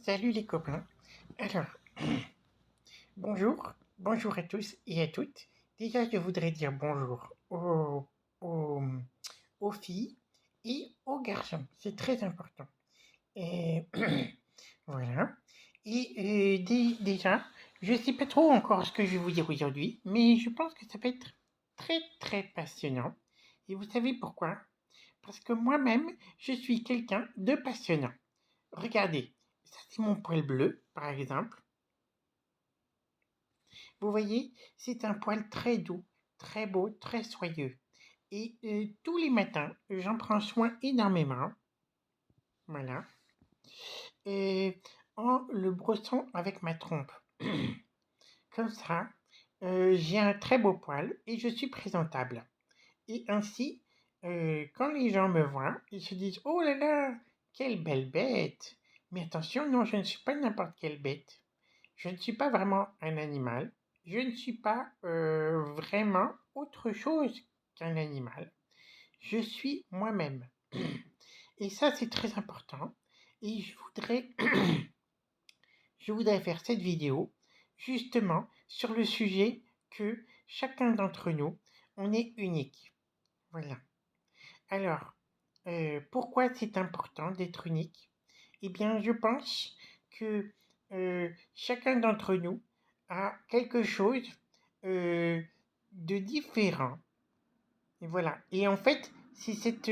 Salut les copains. Alors, bonjour à tous et à toutes. Déjà, je voudrais dire bonjour aux, aux filles et aux garçons. C'est très important. Et voilà. Et déjà, je ne sais pas trop encore ce que je vais vous dire aujourd'hui, mais je pense que ça va être très très passionnant. Et vous savez pourquoi? Parce que moi-même, je suis quelqu'un de passionnant. Regardez, ça c'est mon poil bleu, par exemple. Vous voyez, c'est un poil très doux, très beau, très soyeux. Et tous les matins, j'en prends soin énormément. Voilà. Et en le brossant avec ma trompe. Comme ça, j'ai un très beau poil et je suis présentable. Et ainsi, quand les gens me voient, ils se disent: «Oh là là, quelle belle bête!» Mais attention, non, je ne suis pas n'importe quelle bête. Je ne suis pas vraiment un animal. Je ne suis pas vraiment autre chose qu'un animal. Je suis moi-même. Et ça, c'est très important. Et je voudrais faire cette vidéo justement sur le sujet que chacun d'entre nous, on est unique. Voilà. Alors, pourquoi c'est important d'être unique? Eh bien, je pense que chacun d'entre nous a quelque chose de différent. Et voilà. Et en fait, c'est cette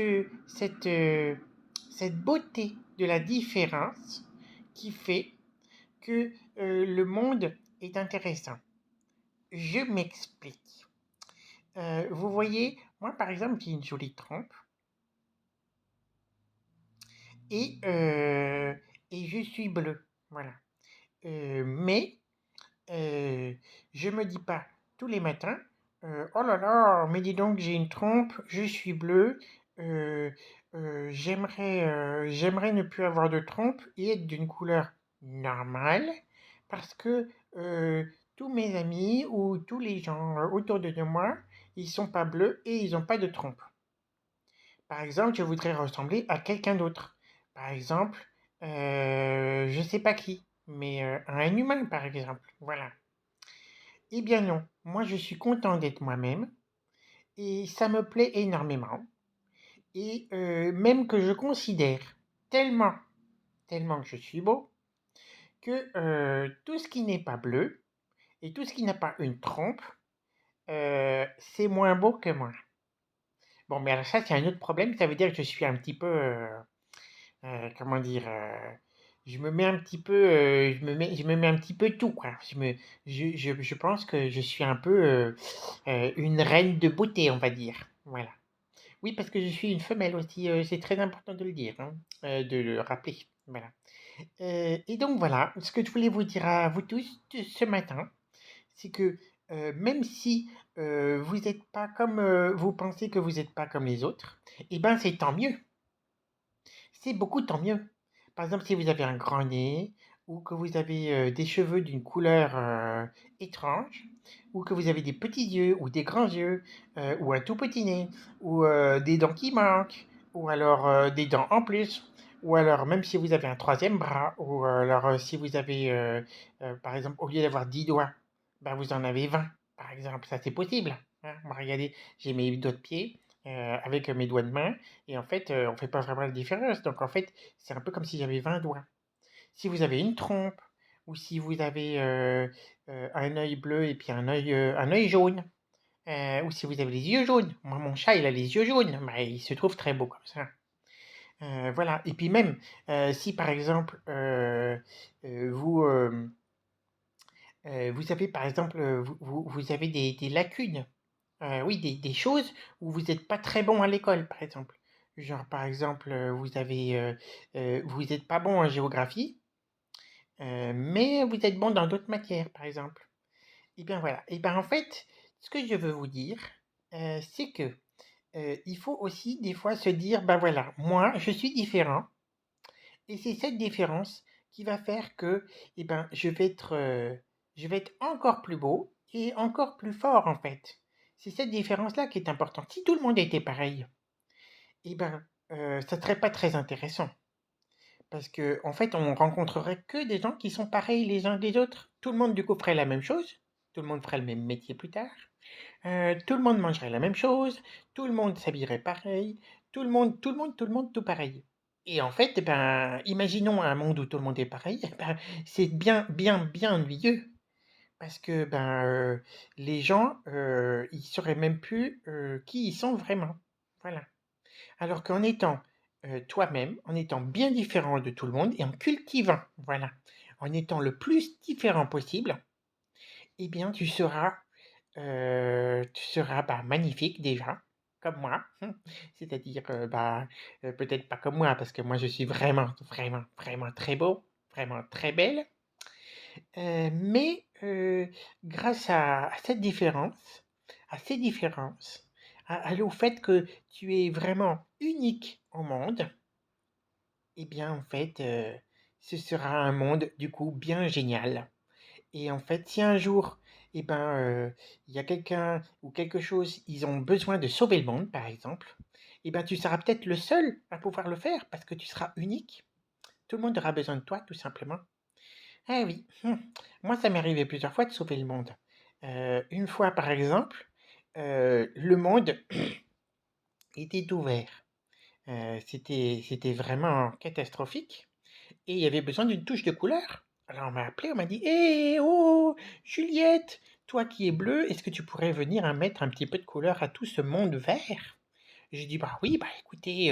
beauté de la différence qui fait que le monde est intéressant. Je m'explique. Vous voyez, moi par exemple, j'ai une jolie trompe. Et, euh, et je suis bleu. Voilà. Mais je me dis pas tous les matins, oh là là, mais dis donc, j'ai une trompe, je suis bleu, euh, j'aimerais ne plus avoir de trompe et être d'une couleur normale parce que tous mes amis ou tous les gens autour de moi, ils sont pas bleus et ils n'ont pas de trompe. Par exemple, je voudrais ressembler à quelqu'un d'autre. Par exemple, je sais pas qui, mais un humain, par exemple. Voilà. Eh bien non, moi je suis content d'être moi-même et ça me plaît énormément. Et même que je considère tellement, tellement que je suis beau, que tout ce qui n'est pas bleu et tout ce qui n'a pas une trompe, c'est moins beau que moi. Bon, mais alors ça, c'est un autre problème. Ça veut dire que je suis un petit peu comment dire, je me mets un petit peu, je me mets un petit peu tout, quoi. Je pense que je suis un peu une reine de beauté, on va dire. Voilà. Oui, parce que je suis une femelle aussi, c'est très important de le dire, hein, de le rappeler. Voilà. Et donc voilà, ce que je voulais vous dire à vous tous ce matin, c'est que même si vous n'êtes pas comme, vous pensez que vous n'êtes pas comme les autres, eh ben c'est tant mieux. C'est beaucoup tant mieux. Par exemple, si vous avez un grand nez, ou que vous avez des cheveux d'une couleur étrange, ou que vous avez des petits yeux, ou des grands yeux, ou un tout petit nez, ou des dents qui manquent, ou alors des dents en plus, ou alors même si vous avez un troisième bras, ou alors si vous avez, par exemple, au lieu d'avoir 10 doigts, ben, vous en avez 20, par exemple. Ça, c'est possible. Hein. Moi, regardez, j'ai mes doigts de pied avec mes doigts de main. Et en fait, on fait pas vraiment la différence. Donc en fait, c'est un peu comme si j'avais 20 doigts. Si vous avez une trompe, ou si vous avez un œil bleu et puis un œil jaune, ou si vous avez les yeux jaunes. Moi, mon chat, il a les yeux jaunes. Bah, il se trouve très beau comme ça. Voilà. Et puis même, si par exemple, vous, vous avez par exemple, vous avez des lacunes. Oui, des choses où vous n'êtes pas très bon à l'école, par exemple. Genre, par exemple, vous n'êtes pas bon en géographie, mais vous êtes bon dans d'autres matières, par exemple. Et bien voilà. Et bien en fait, ce que je veux vous dire, c'est que il faut aussi des fois se dire, ben voilà, moi, je suis différent, et c'est cette différence qui va faire que, eh ben, je vais être encore plus beau et encore plus fort en fait. C'est cette différence-là qui est importante. Si tout le monde était pareil, eh ben, ça serait pas très intéressant. Parce que en fait, on rencontrerait que des gens qui sont pareils les uns des autres. Tout le monde, du coup, ferait la même chose. Tout le monde ferait le même métier plus tard. Tout le monde mangerait la même chose. Tout le monde s'habillerait pareil. Tout le monde, tout pareil. Et en fait, ben, imaginons un monde où tout le monde est pareil. Ben, c'est bien, bien, bien ennuyeux. Parce que ben, les gens, ils sauraient même plus qui ils sont vraiment. Voilà. Alors qu'en étant toi-même, en étant bien différent de tout le monde et en cultivant, voilà, en étant le plus différent possible, eh bien, tu seras bah, magnifique déjà, comme moi. C'est-à-dire, bah, peut-être pas comme moi, parce que moi, je suis vraiment, vraiment, vraiment très beau, vraiment très belle. Mais grâce à cette différence, à ces différences, au fait que tu es vraiment unique au monde, eh bien, en fait, ce sera un monde, du coup, bien génial. Et en fait, si un jour, eh ben, il y a quelqu'un ou quelque chose, ils ont besoin de sauver le monde, par exemple, eh ben, tu seras peut-être le seul à pouvoir le faire parce que tu seras unique. Tout le monde aura besoin de toi, tout simplement. Ah oui, moi, ça m'est arrivé plusieurs fois de sauver le monde. Une fois, par exemple, le monde était ouvert. C'était vraiment catastrophique. Et il y avait besoin d'une touche de couleur. Alors on m'a appelé, on m'a dit: «Hé, oh, Juliette, toi qui es bleue, est-ce que tu pourrais venir mettre un petit peu de couleur à tout ce monde vert?» J'ai dit: «Bah oui, bah écoutez,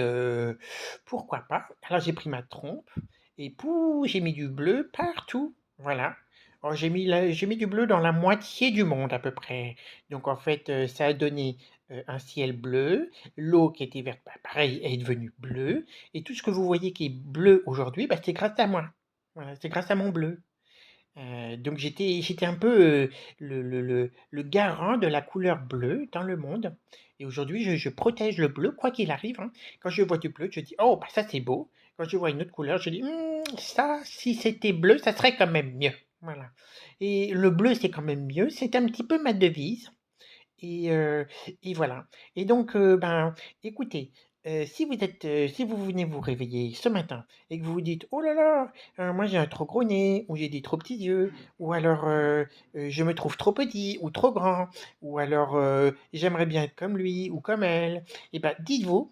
pourquoi pas?» Alors j'ai pris ma trompe et pouh, j'ai mis du bleu partout, voilà. Alors j'ai mis du bleu dans la moitié du monde à peu près. Donc en fait, ça a donné, un ciel bleu, l'eau qui était verte, bah pareil, est devenue bleue et tout ce que vous voyez qui est bleu aujourd'hui, bah c'est grâce à moi. Voilà, c'est grâce à mon bleu. Donc j'étais un peu, le garant de la couleur bleue dans le monde et aujourd'hui je protège le bleu quoi qu'il arrive, hein. Quand je vois du bleu, je dis: «Oh bah ça c'est beau». Quand je vois une autre couleur, je dis: Ça si c'était bleu, ça serait quand même mieux». Voilà et le bleu, c'est quand même mieux, c'est un petit peu ma devise et heu et voilà et donc ben, écoutez, si vous venez vous réveiller ce matin et que vous vous dites: «Oh là là, moi j'ai un trop gros nez» ou «J'ai des trop petits yeux» ou alors, «Je me trouve trop petit ou trop grand» ou alors, «J'aimerais bien être comme lui ou comme elle» et ben, dites-vous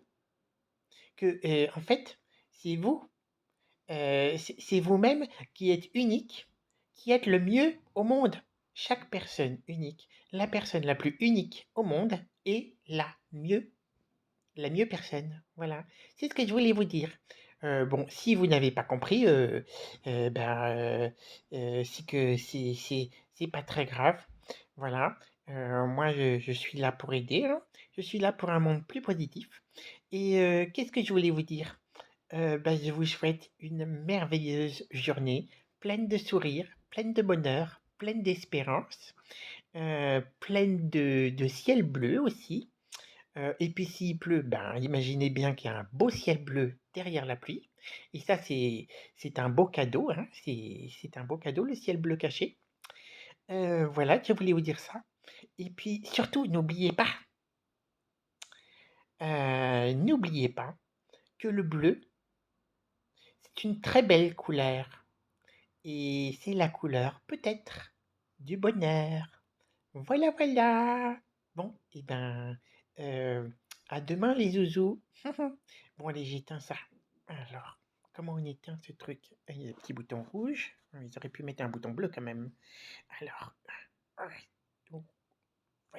que, en fait, c'est vous, c'est vous-même qui êtes unique, qui êtes le mieux au monde. Chaque personne unique, la personne la plus unique au monde est la mieux personne. Voilà, c'est ce que je voulais vous dire. Bon, si vous n'avez pas compris, ben, c'est que c'est pas très grave. Voilà, moi je suis là pour aider, hein. Je suis là pour un monde plus positif et qu'est-ce que je voulais vous dire? Bah, je vous souhaite une merveilleuse journée, pleine de sourires, pleine de bonheur, pleine d'espérance, pleine de ciel bleu aussi. Et puis s'il pleut, ben, imaginez bien qu'il y a un beau ciel bleu derrière la pluie. Et ça, c'est un beau cadeau, hein, c'est un beau cadeau, le ciel bleu caché. Voilà, je voulais vous dire ça. Et puis surtout, n'oubliez pas que le bleu, c'est une très belle couleur. Et c'est la couleur, peut-être, du bonheur. Voilà, voilà. Bon, et ben, heu, à demain les zouzous. Bon allez, j'éteins ça. Alors, comment on éteint ce truc? Il y a le petit bouton rouge. Ils auraient pu mettre un bouton bleu quand même. Alors, ouais.